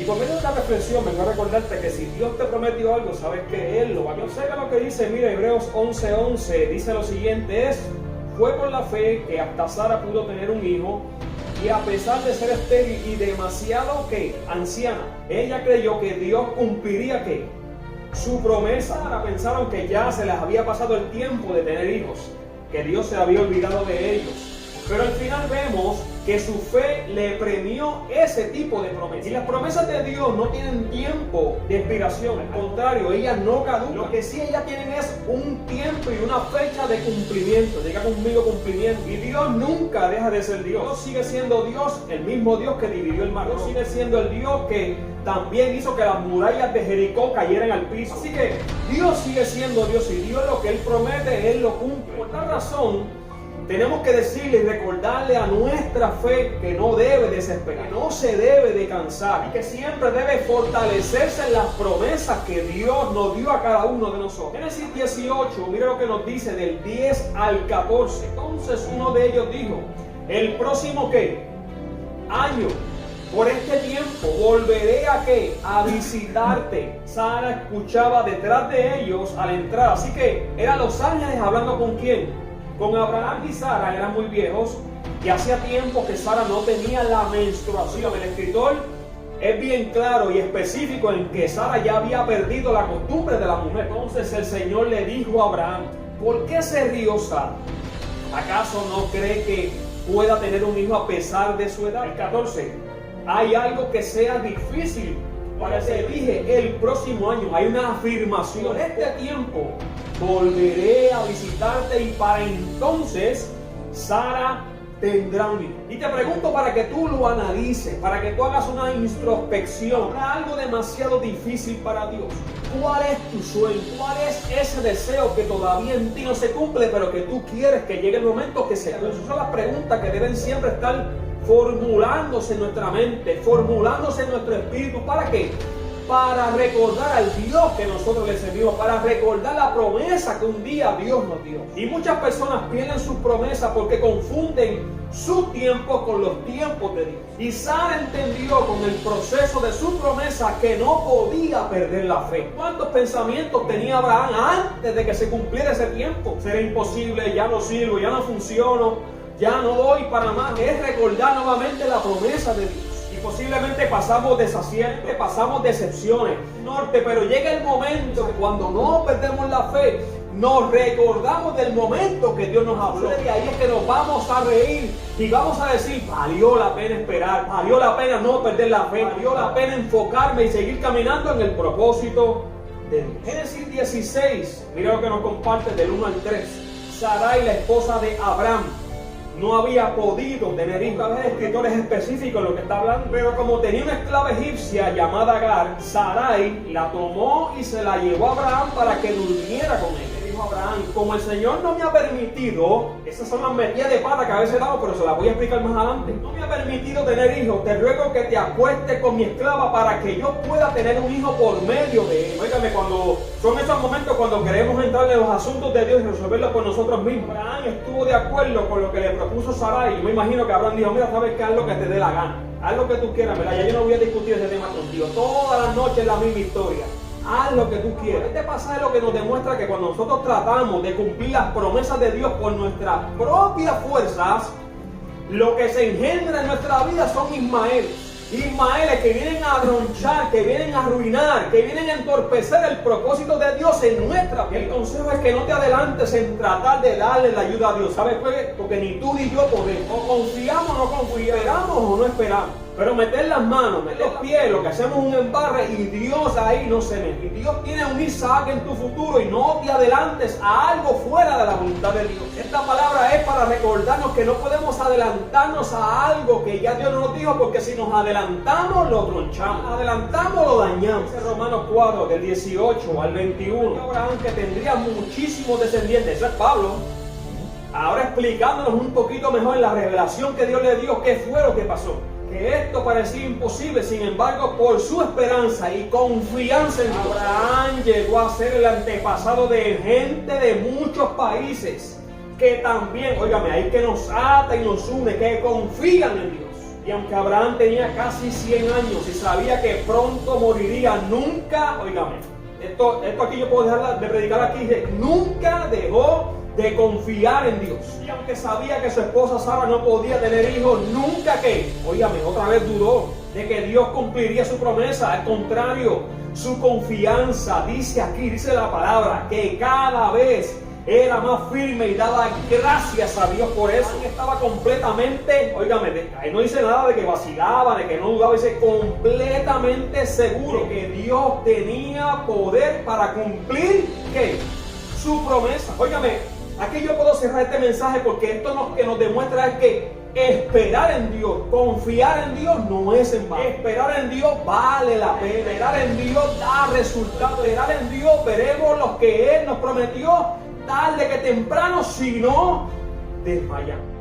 Y por medio de esta reflexión vengo a recordarte que si Dios te prometió algo, sabes que Él lo va a hacer. Yo sé que lo que dice, mira, Hebreos 11:11 dice lo siguiente, fue por la fe que hasta Sara pudo tener un hijo, y a pesar de ser estéril y demasiado anciana, ella creyó que Dios cumpliría su promesa. Ahora pensaron que ya se les había pasado el tiempo de tener hijos, que Dios se había olvidado de ellos. Pero al final vemos que su fe le premió ese tipo de promesas. Y las promesas de Dios no tienen tiempo de expiración, al contrario, ellas no caducan. Lo que sí ellas tienen es un tiempo y una fecha de cumplimiento. Diga conmigo cumplimiento. Y Dios nunca deja de ser Dios. Dios sigue siendo Dios, el mismo Dios que dividió el mar. Dios sigue siendo el Dios que también hizo que las murallas de Jericó cayeran al piso. Así que Dios sigue siendo Dios, y Dios lo que Él promete, Él lo cumple. Por tal razón, tenemos que decirle y recordarle a nuestra fe que no debe desesperar, que no se debe de cansar, y que siempre debe fortalecerse en las promesas que Dios nos dio a cada uno de nosotros. Génesis 18, mira lo que nos dice del 10 al 14. Entonces uno de ellos dijo, el próximo año, por este tiempo, volveré a visitarte. Sara escuchaba detrás de ellos a la entrada. Así que eran los ángeles hablando con ¿quién? Con Abraham y Sara. Eran muy viejos y hacía tiempo que Sara no tenía la menstruación. El escritor es bien claro y específico en que Sara ya había perdido la costumbre de la mujer. Entonces el Señor le dijo a Abraham, ¿por qué se rió Sara? ¿Acaso no cree que pueda tener un hijo a pesar de su edad? El 14, hay algo que sea difícil para que dije el próximo año. Hay una afirmación, este tiempo volveré a visitarte y para entonces Sara tendrá un hijo. Y te pregunto para que tú lo analices, para que tú hagas una introspección. ¿Habrá algo demasiado difícil para Dios? ¿Cuál es tu sueño? ¿Cuál es ese deseo que todavía en ti no se cumple, pero que tú quieres que llegue el momento que se cumpla? Esas son las preguntas que deben siempre estar formulándose en nuestra mente, formulándose en nuestro espíritu. ¿Para qué? Para recordar al Dios que nosotros le servimos, para recordar la promesa que un día Dios nos dio. Y muchas personas pierden sus promesas porque confunden su tiempo con los tiempos de Dios. Y Sara entendió con el proceso de su promesa que no podía perder la fe. ¿Cuántos pensamientos tenía Abraham antes de que se cumpliera ese tiempo? Será imposible, ya no sirvo, ya no funciono, ya no doy para más. Es recordar nuevamente la promesa de Dios. Y posiblemente pasamos desaciertos, pasamos decepciones, pero llega el momento que cuando no perdemos la fe, nos recordamos del momento que Dios nos habló. Y ahí es que nos vamos a reír y vamos a decir, valió la pena esperar, valió la pena no perder la fe, valió la pena enfocarme y seguir caminando en el propósito de Dios. Génesis 16, mira lo que nos comparte del 1 al 3. Sarai, la esposa de Abraham, no había podido tener hijos. Hay escritores específicos en lo que está hablando, pero como tenía una esclava egipcia llamada Agar, Sarai la tomó y se la llevó a Abraham para que durmiera con él. Le dijo a Abraham, como el Señor no me ha permitido, esas son las metidas de pata que a veces damos, pero se las voy a explicar más adelante. No me ha permitido tener hijos, te ruego que te acuestes con mi esclava para que yo pueda tener un hijo por medio de él. Óigame, cuando son esos momentos cuando queremos entrar en los asuntos de Dios y resolverlos por nosotros mismos. Abraham estuvo de acuerdo con lo que le propuso Sarai. Yo me imagino que Abraham dijo, mira, sabes que haz lo que te dé la gana, haz lo que tú quieras, ¿verdad? Ya yo no voy a discutir ese tema contigo, todas las noches la misma historia, haz lo que tú quieras. Este pasaje es lo que nos demuestra que cuando nosotros tratamos de cumplir las promesas de Dios por nuestras propias fuerzas, lo que se engendra en nuestra vida son Ismaeles que vienen a tronchar, que vienen a arruinar, que vienen a entorpecer el propósito de Dios en nuestra vida. El consejo es que no te adelantes en tratar de darle la ayuda a Dios. ¿Sabes por qué? Porque ni tú ni yo podemos. O confiamos o no confiamos, esperamos o no esperamos. Pero meter las manos, meter los pies, lo que hacemos es un embarre y Dios ahí no se mete. Y Dios tiene un Isaac en tu futuro y no te adelantes a algo fuera de la voluntad de Dios. Esta palabra es para recordarnos que no podemos adelantarnos a algo que ya Dios nos dijo, porque si nos adelantamos lo tronchamos, adelantamos lo dañamos. En Romanos 4 del 18 al 21, Abraham que tendría muchísimos descendientes, eso es Pablo. Ahora explicándonos un poquito mejor en la revelación que Dios le dio, qué fue lo que pasó. Que esto parecía imposible, sin embargo, por su esperanza y confianza en Dios, Abraham llegó a ser el antepasado de gente de muchos países que también, óigame, hay que nos ata y nos une, que confían en Dios. Y aunque Abraham tenía casi 100 años y sabía que pronto moriría, nunca, oígame, esto aquí yo puedo dejar de predicar aquí, dice, nunca dejó de confiar en Dios. Y aunque sabía que su esposa Sara no podía tener hijos, nunca que, oígame, otra vez dudó de que Dios cumpliría su promesa. Al contrario, su confianza, dice la palabra, que cada vez era más firme y daba gracias a Dios por eso. Estaba completamente, oígame, ahí no dice nada de que vacilaba, de que no dudaba, dice completamente seguro que Dios tenía poder para cumplir, ¿qué? Su promesa. Óigame, aquí yo puedo cerrar este mensaje porque esto lo que nos demuestra es que esperar en Dios, confiar en Dios no es en vano. Esperar en Dios vale la pena. Esperar en Dios da resultados. Esperar en Dios veremos lo que Él nos prometió tarde que temprano, si no desmayamos.